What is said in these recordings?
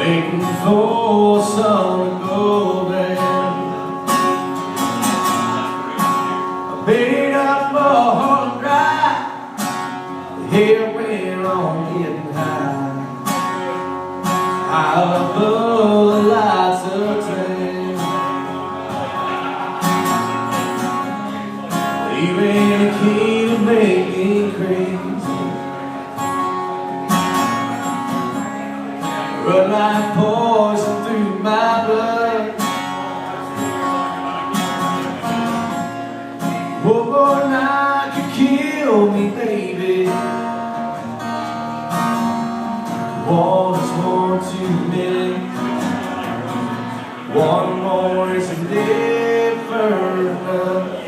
waiting for some to go down. I made up my heart dry, the hair went on getting high above the lights of town. Even a key to make me crazy, run like poison through my blood. One more night could kill me, baby. One is one too many. One more is never enough.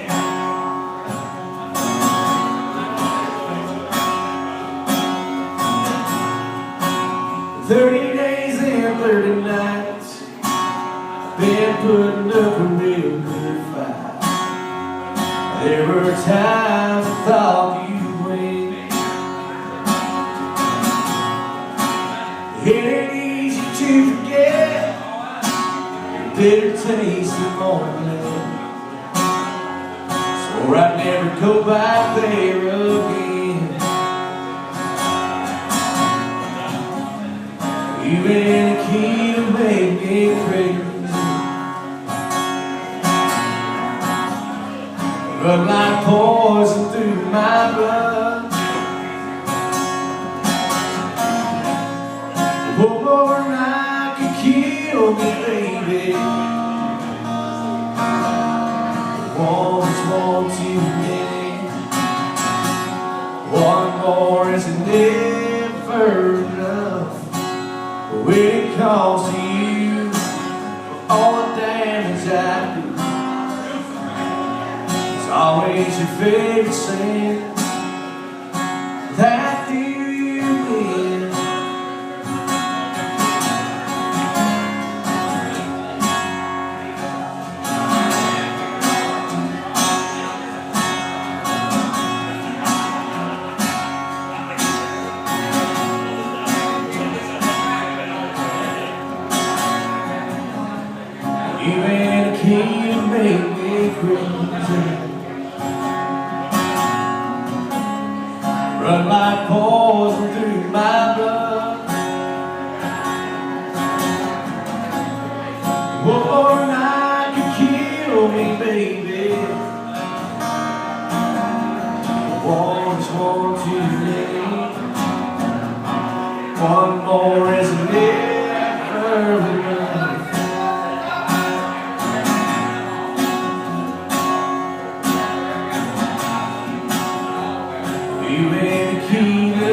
30 days and 30 nights, been putting up a real good fight. There were times I thought you'd win. It ain't easy to forget the bitter taste of loneliness, so I'd never go back there again. You ain't a key to make me crazy, run like poison through my blood. One more night could kill me, baby. One's one too many. One more is never enough. When it comes to you, for all the damage I do, it's always your favorite sin. That do you win? You ain't a key to make me crazy, run like poison through my blood. One more night could kill me, baby. One's one too many. One more is never enough. You ain't a key to